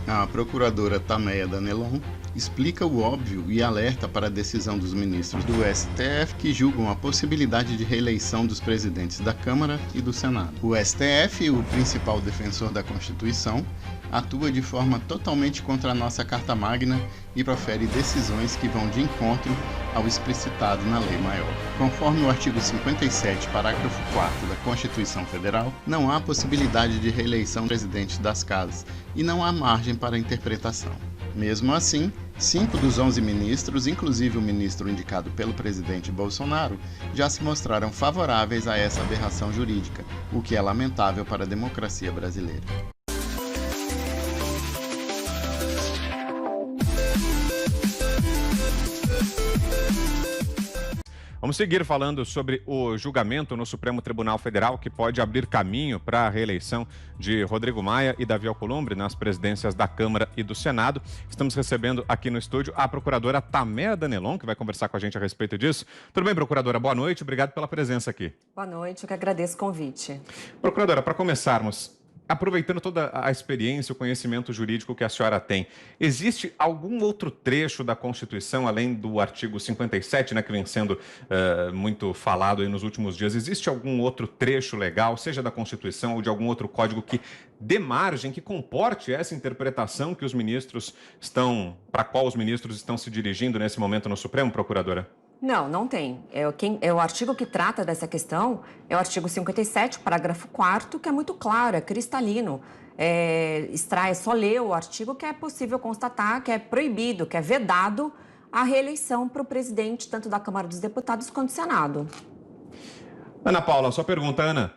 A procuradora Tameia Danelon explica o óbvio e alerta para a decisão dos ministros do STF que julgam a possibilidade de reeleição dos presidentes da Câmara e do Senado. O STF, o principal defensor da Constituição, atua de forma totalmente contra a nossa Carta Magna e profere decisões que vão de encontro ao explicitado na lei maior. Conforme o artigo 57, parágrafo 4º da Constituição Federal, não há possibilidade de reeleição do presidente das casas e não há margem para interpretação. Mesmo assim, 5 dos 11 ministros, inclusive o ministro indicado pelo presidente Bolsonaro, já se mostraram favoráveis a essa aberração jurídica, o que é lamentável para a democracia brasileira. Vamos seguir falando sobre o julgamento no Supremo Tribunal Federal que pode abrir caminho para a reeleição de Rodrigo Maia e Davi Alcolumbre nas presidências da Câmara e do Senado. Estamos recebendo aqui no estúdio a procuradora Tameia Danelon, que vai conversar com a gente a respeito disso. Tudo bem, procuradora? Boa noite, obrigado pela presença aqui. Boa noite, eu que agradeço o convite. Procuradora, para começarmos, aproveitando toda a experiência, o conhecimento jurídico que a senhora tem, existe algum outro trecho da Constituição, além do artigo 57, né, que vem sendo muito falado aí nos últimos dias, existe algum outro trecho legal, seja da Constituição ou de algum outro código que dê margem, que comporte essa interpretação que os ministros para qual os ministros estão se dirigindo nesse momento no Supremo, procuradora? Não, não tem. O artigo que trata dessa questão é o artigo 57, parágrafo 4º, que é muito claro, é cristalino. Só ler o artigo que é possível constatar que é proibido, que é vedado a reeleição para o presidente, tanto da Câmara dos Deputados quanto do Senado. Ana Paula, sua pergunta, Ana.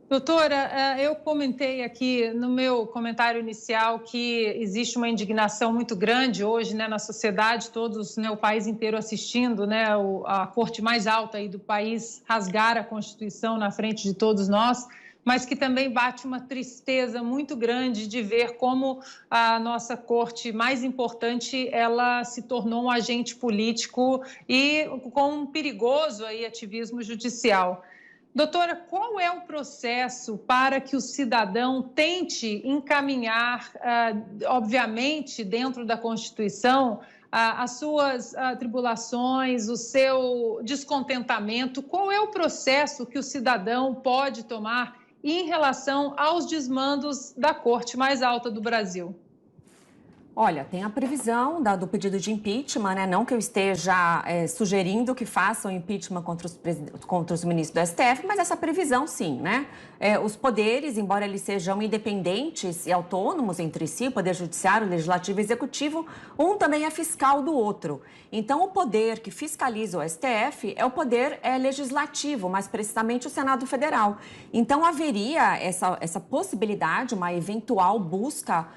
Doutora, eu comentei aqui no meu comentário inicial que existe uma indignação muito grande hoje, né, na sociedade, todos, né, o país inteiro assistindo, né, a corte mais alta aí do país rasgar a Constituição na frente de todos nós, mas que também bate uma tristeza muito grande de ver como a nossa corte mais importante, ela se tornou um agente político e com um perigoso aí ativismo judicial. Doutora, qual é o processo para que o cidadão tente encaminhar, obviamente, dentro da Constituição, as suas tribulações, o seu descontentamento? Qual é o processo que o cidadão pode tomar em relação aos desmandos da Corte mais alta do Brasil? Olha, tem a previsão do pedido de impeachment, né? Não que eu esteja sugerindo que façam impeachment contra os ministros do STF, mas essa previsão sim, né? Os poderes, embora eles sejam independentes e autônomos entre si, o Poder Judiciário, o Legislativo e o Executivo, um também é fiscal do outro. Então, o poder que fiscaliza o STF é o poder legislativo, mais precisamente o Senado Federal. Então, haveria essa possibilidade, uma eventual busca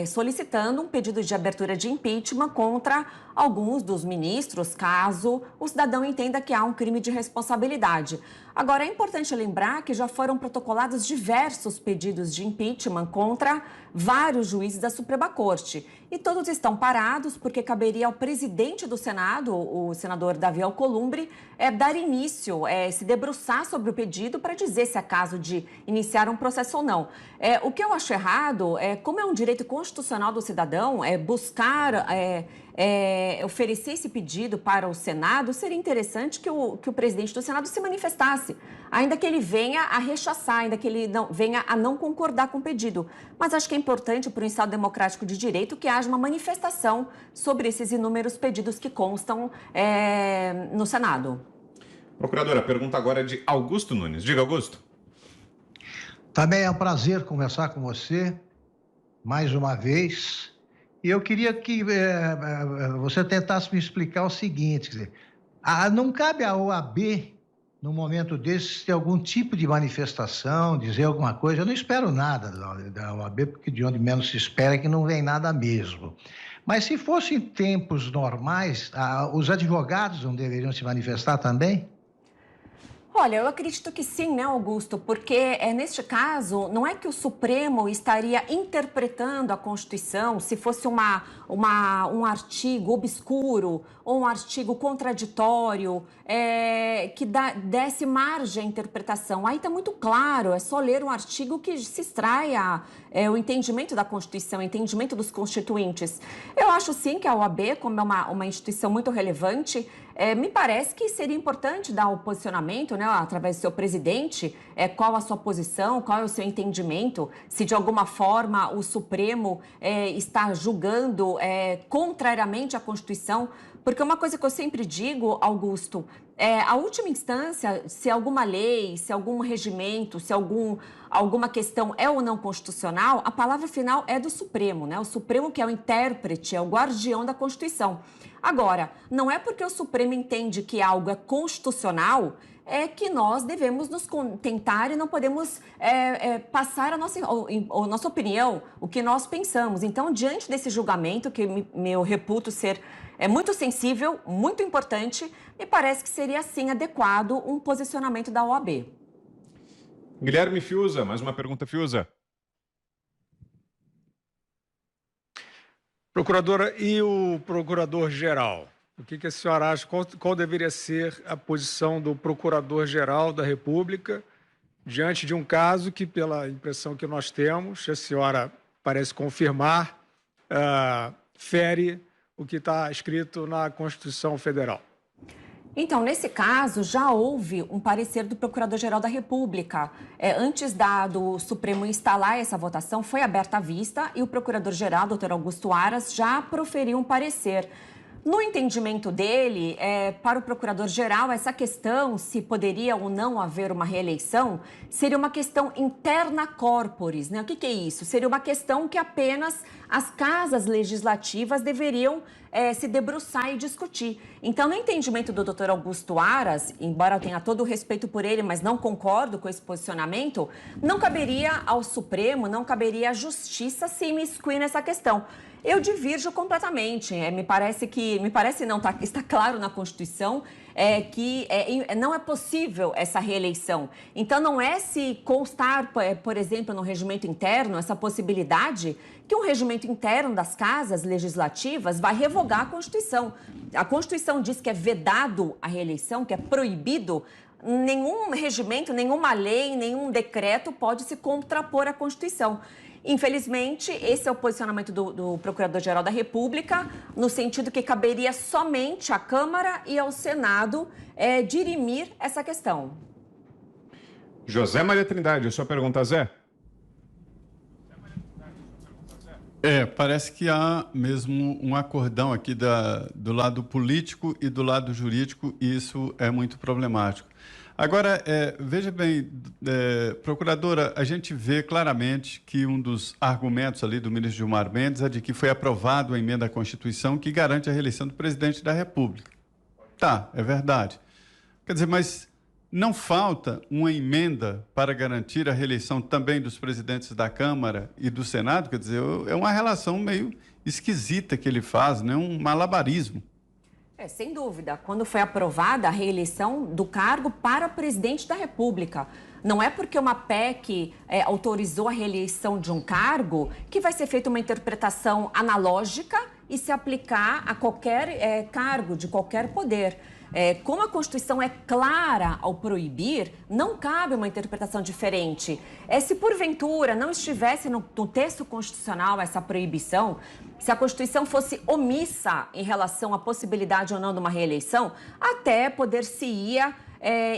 solicitando um pedido de abertura de impeachment contra alguns dos ministros, caso o cidadão entenda que há um crime de responsabilidade. Agora, é importante lembrar que já foram protocolados diversos pedidos de impeachment contra vários juízes da Suprema Corte. E todos estão parados porque caberia ao presidente do Senado, o senador Davi Alcolumbre, dar início, se debruçar sobre o pedido para dizer se é caso de iniciar um processo ou não. O que eu acho errado como é um direito constitucional do cidadão, buscar oferecer esse pedido para o Senado, seria interessante que o presidente do Senado se manifestasse, ainda que ele venha a rechaçar, ainda que ele venha a não concordar com o pedido. Mas acho que é importante para o Estado democrático de direito que haja uma manifestação sobre esses inúmeros pedidos que constam no Senado. Procuradora, a pergunta agora é de Augusto Nunes. Diga, Augusto. Também é um prazer conversar com você, mais uma vez. E eu queria que você tentasse me explicar o seguinte, quer dizer, não cabe à OAB, num momento desses, ter algum tipo de manifestação, dizer alguma coisa. Eu não espero nada da OAB, porque de onde menos se espera é que não vem nada mesmo. Mas se fosse em tempos normais, os advogados não deveriam se manifestar também? Olha, eu acredito que sim, né, Augusto? Porque neste caso, não é que o Supremo estaria interpretando a Constituição se fosse um artigo obscuro ou um artigo contraditório que desse margem à interpretação. Aí está muito claro, é só ler um artigo que se extraia o entendimento da Constituição, o entendimento dos constituintes. Eu acho sim que a OAB, como é uma instituição muito relevante, me parece que seria importante dar o posicionamento, né, através do seu presidente, qual a sua posição, qual é o seu entendimento, se de alguma forma o Supremo está julgando contrariamente à Constituição. Porque uma coisa que eu sempre digo, Augusto, a última instância, se alguma lei, se algum regimento, se alguma questão é ou não constitucional, a palavra final é do Supremo, né? O Supremo que é o intérprete, é o guardião da Constituição. Agora, não é porque o Supremo entende que algo é constitucional que nós devemos nos contentar e não podemos passar a nossa opinião, o que nós pensamos. Então, diante desse julgamento, que eu reputo ser muito sensível, muito importante, me parece que seria, sim, adequado um posicionamento da OAB. Guilherme Fiuza, mais uma pergunta, Fiuza. Procuradora, e o procurador-geral? O que a senhora acha? Qual deveria ser a posição do procurador-geral da República diante de um caso que, pela impressão que nós temos, a senhora parece confirmar, fere o que está escrito na Constituição Federal? Então, nesse caso, já houve um parecer do Procurador-Geral da República. Antes do Supremo instalar essa votação, foi aberta a vista e o Procurador-Geral, doutor Augusto Aras, já proferiu um parecer. No entendimento dele, para o Procurador-Geral, essa questão, se poderia ou não haver uma reeleição, seria uma questão interna corporis, né? O que é isso? Seria uma questão que apenas as casas legislativas deveriam se debruçar e discutir. Então, no entendimento do doutor Augusto Aras, embora eu tenha todo o respeito por ele, mas não concordo com esse posicionamento, não caberia ao Supremo, não caberia à Justiça se imiscuir nessa questão. Eu divirjo completamente. Está claro na Constituição que não é possível essa reeleição. Então, não é se constar, por exemplo, no regimento interno, essa possibilidade que um regimento interno das casas legislativas vai revogar a Constituição. A Constituição diz que é vedado a reeleição, que é proibido. Nenhum regimento, nenhuma lei, nenhum decreto pode se contrapor à Constituição. Infelizmente, esse é o posicionamento do Procurador-Geral da República, no sentido que caberia somente à Câmara e ao Senado dirimir essa questão. José Maria Trindade, a sua pergunta, Zé? Parece que há mesmo um acordão aqui do lado político e do lado jurídico, e isso é muito problemático. Agora, veja bem, procuradora, a gente vê claramente que um dos argumentos ali do ministro Gilmar Mendes é de que foi aprovada a emenda à Constituição que garante a reeleição do presidente da República. Tá, é verdade. Quer dizer, mas não falta uma emenda para garantir a reeleição também dos presidentes da Câmara e do Senado? Quer dizer, é uma relação meio esquisita que ele faz, né? Um malabarismo. Sem dúvida. Quando foi aprovada a reeleição do cargo para presidente da República, não é porque uma PEC autorizou a reeleição de um cargo que vai ser feita uma interpretação analógica e se aplicar a qualquer cargo de qualquer poder. Como a Constituição é clara ao proibir, não cabe uma interpretação diferente. Se porventura não estivesse no texto constitucional essa proibição, se a Constituição fosse omissa em relação à possibilidade ou não de uma reeleição, até poder-se-ia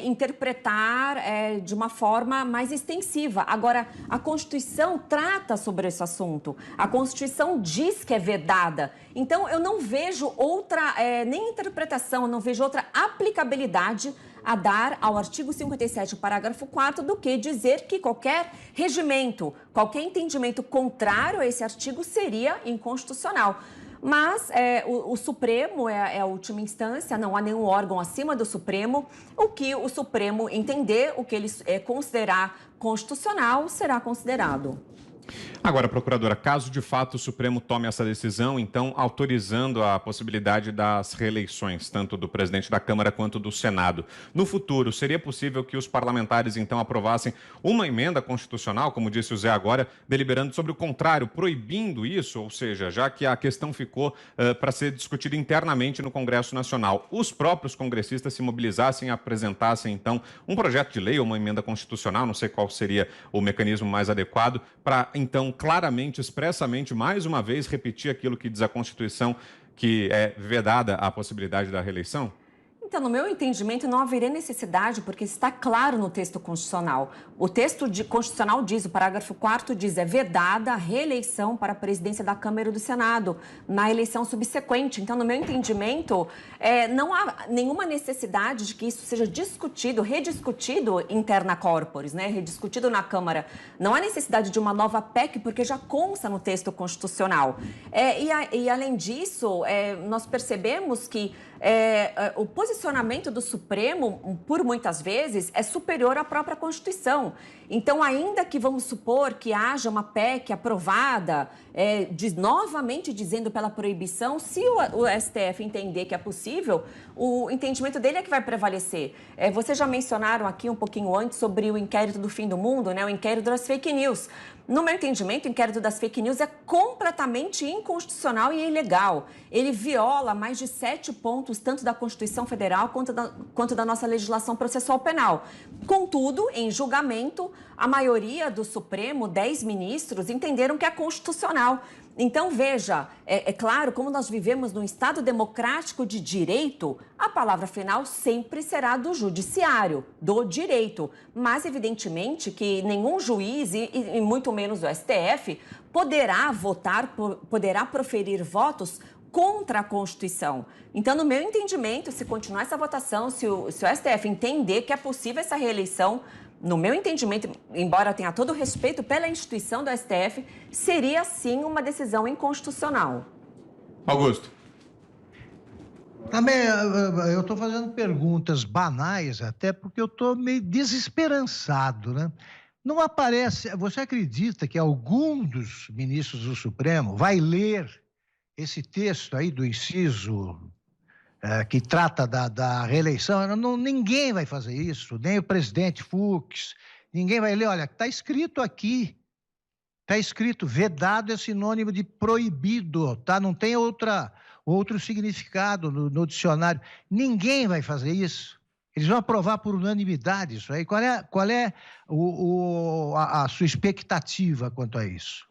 interpretar de uma forma mais extensiva. Agora, a Constituição trata sobre esse assunto. A Constituição diz que é vedada. Então, eu não vejo outra, nem interpretação, eu não vejo outra aplicabilidade a dar ao artigo 57, parágrafo 4º, do que dizer que qualquer regimento, qualquer entendimento contrário a esse artigo seria inconstitucional. Mas o Supremo é a última instância, não há nenhum órgão acima do Supremo. O que o Supremo entender, o que ele considerar constitucional, será considerado. Agora, procuradora, caso de fato o Supremo tome essa decisão, então autorizando a possibilidade das reeleições, tanto do presidente da Câmara quanto do Senado, no futuro, seria possível que os parlamentares então aprovassem uma emenda constitucional, como disse o Zé agora, deliberando sobre o contrário, proibindo isso, ou seja, já que a questão ficou para ser discutida internamente no Congresso Nacional, os próprios congressistas se mobilizassem e apresentassem então um projeto de lei ou uma emenda constitucional, não sei qual seria o mecanismo mais adequado, para então claramente, expressamente, mais uma vez, repetir aquilo que diz a Constituição, que é vedada a possibilidade da reeleição? Então, no meu entendimento, não haveria necessidade, porque está claro no texto constitucional. O texto constitucional diz, o parágrafo 4º diz, é vedada a reeleição para a presidência da Câmara e do Senado na eleição subsequente. Então, no meu entendimento, não há nenhuma necessidade de que isso seja discutido, rediscutido interna corporis, né? Rediscutido na Câmara. Não há necessidade de uma nova PEC, porque já consta no texto constitucional. E além disso, nós percebemos que o posicionamento do Supremo, por muitas vezes, é superior à própria Constituição. Então, ainda que vamos supor que haja uma PEC aprovada, novamente dizendo pela proibição, se o STF entender que é possível, o entendimento dele é que vai prevalecer. Vocês já mencionaram aqui um pouquinho antes sobre o inquérito do fim do mundo, né, o inquérito das fake news. No meu entendimento, o inquérito das fake news é completamente inconstitucional e ilegal. Ele viola mais de 7 pontos, tanto da Constituição Federal quanto da nossa legislação processual penal. Contudo, em julgamento, a maioria do Supremo, 10 ministros, entenderam que é constitucional. Então, veja, é claro, como nós vivemos num Estado democrático de direito, a palavra final sempre será do judiciário, do direito. Mas, evidentemente, que nenhum juiz, e muito menos o STF, poderá proferir votos contra a Constituição. Então, no meu entendimento, se continuar essa votação, se o STF entender que é possível essa reeleição, no meu entendimento, embora tenha todo o respeito pela instituição do STF, seria sim uma decisão inconstitucional. Augusto. Também eu estou fazendo perguntas banais, até porque eu estou meio desesperançado, né? Não aparece. Você acredita que algum dos ministros do Supremo vai ler esse texto aí do inciso que trata da reeleição? Ninguém vai fazer isso, nem o presidente Fux, ninguém vai ler. Olha, está escrito aqui, está escrito, vedado é sinônimo de proibido, tá? Não tem outro significado no dicionário. Ninguém vai fazer isso. Eles vão aprovar por unanimidade isso aí. Qual é a sua expectativa quanto a isso?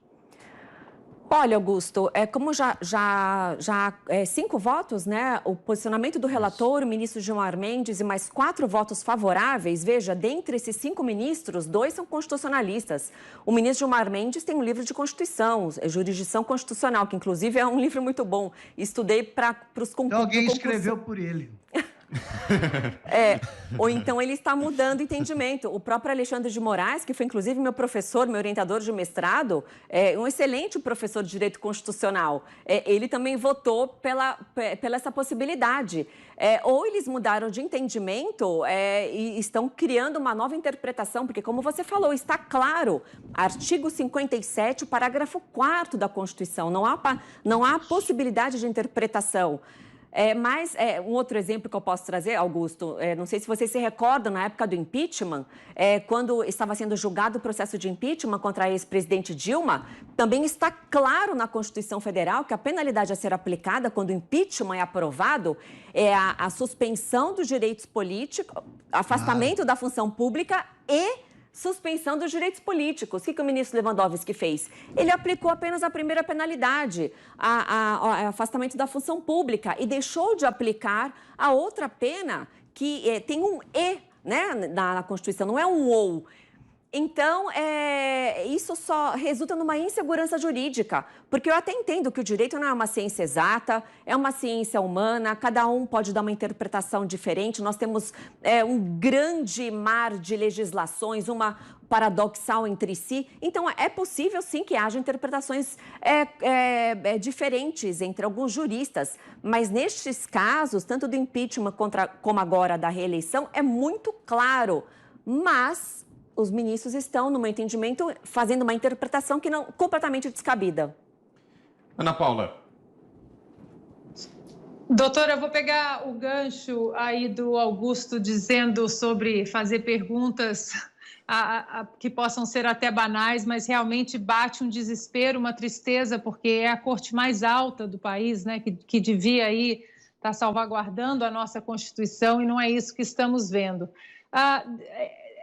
Olha, Augusto, como já 5 votos, né? O posicionamento do relator, o ministro Gilmar Mendes, e mais 4 votos favoráveis. Veja, dentre esses 5 ministros, 2 são constitucionalistas. O ministro Gilmar Mendes tem um livro de Constituição, Jurisdição Constitucional, que inclusive é um livro muito bom. Estudei para os concursos. Alguém escreveu por ele. Ou então ele está mudando o entendimento. O próprio Alexandre de Moraes, que foi inclusive meu professor, meu orientador de mestrado, um excelente professor de Direito Constitucional, ele também votou pela essa possibilidade. Ou eles mudaram de entendimento e estão criando uma nova interpretação, porque, como você falou, está claro, artigo 57, parágrafo 4º da Constituição, não há possibilidade de interpretação. Mas um outro exemplo que eu posso trazer, Augusto, não sei se vocês se recordam, na época do impeachment, quando estava sendo julgado o processo de impeachment contra a ex-presidente Dilma, também está claro na Constituição Federal que a penalidade a ser aplicada quando o impeachment é aprovado é a suspensão dos direitos políticos, afastamento da função pública e suspensão dos direitos políticos. O que o ministro Lewandowski fez? Ele aplicou apenas a primeira penalidade, afastamento da função pública, e deixou de aplicar a outra pena, que tem um E, né, na Constituição, não é um ou. Então, isso só resulta numa insegurança jurídica, porque eu até entendo que o direito não é uma ciência exata, é uma ciência humana, cada um pode dar uma interpretação diferente, nós temos um grande mar de legislações, uma paradoxal entre si, então é possível sim que haja interpretações diferentes entre alguns juristas, mas nestes casos, tanto do impeachment como agora da reeleição, é muito claro, mas os ministros estão, no meu entendimento, fazendo uma interpretação que não completamente descabida. Ana Paula. Doutora, eu vou pegar o gancho aí do Augusto dizendo sobre fazer perguntas que possam ser até banais, mas realmente bate um desespero, uma tristeza, porque é a corte mais alta do país, né, que devia aí estar salvaguardando a nossa Constituição, e não é isso que estamos vendo.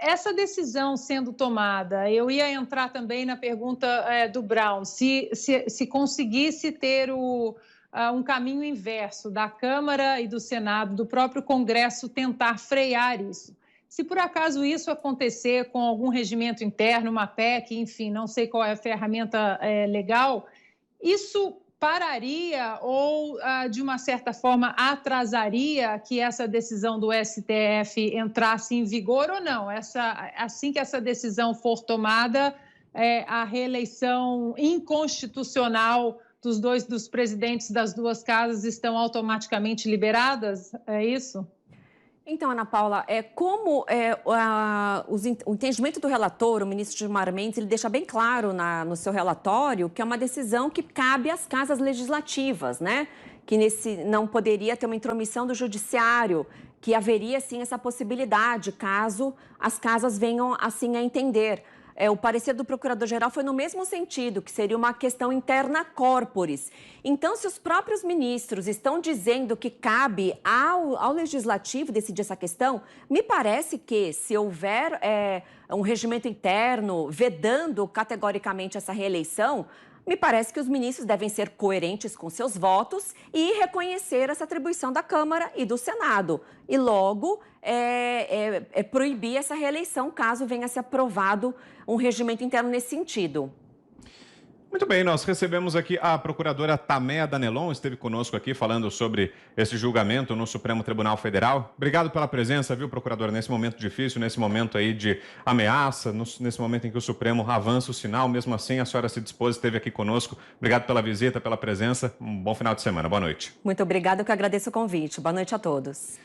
Essa decisão sendo tomada, eu ia entrar também na pergunta do Brown, se conseguisse ter um caminho inverso da Câmara e do Senado, do próprio Congresso tentar frear isso. Se por acaso isso acontecer com algum regimento interno, uma PEC, enfim, não sei qual é a ferramenta legal, isso pararia ou, de uma certa forma, atrasaria que essa decisão do STF entrasse em vigor ou não? Assim que essa decisão for tomada, a reeleição inconstitucional dos presidentes das duas casas estão automaticamente liberadas? É isso? Então, Ana Paula, o entendimento do relator, o ministro Gilmar Mendes, ele deixa bem claro no seu relatório que é uma decisão que cabe às casas legislativas, né? Que não poderia ter uma intromissão do judiciário, que haveria, sim, essa possibilidade, caso as casas venham, assim, a entender. O parecer do procurador-geral foi no mesmo sentido, que seria uma questão interna corporis. Então, se os próprios ministros estão dizendo que cabe ao legislativo decidir essa questão, me parece que, se houver um regimento interno vedando categoricamente essa reeleição, me parece que os ministros devem ser coerentes com seus votos e reconhecer essa atribuição da Câmara e do Senado. E logo proibir essa reeleição caso venha a ser aprovado um regimento interno nesse sentido. Muito bem, nós recebemos aqui a procuradora Tameia Danelon, esteve conosco aqui falando sobre esse julgamento no Supremo Tribunal Federal. Obrigado pela presença, viu, procuradora, nesse momento difícil, nesse momento aí de ameaça, nesse momento em que o Supremo avança o sinal, mesmo assim a senhora se dispôs, esteve aqui conosco. Obrigado pela visita, pela presença, um bom final de semana, boa noite. Muito obrigada, eu que agradeço o convite. Boa noite a todos.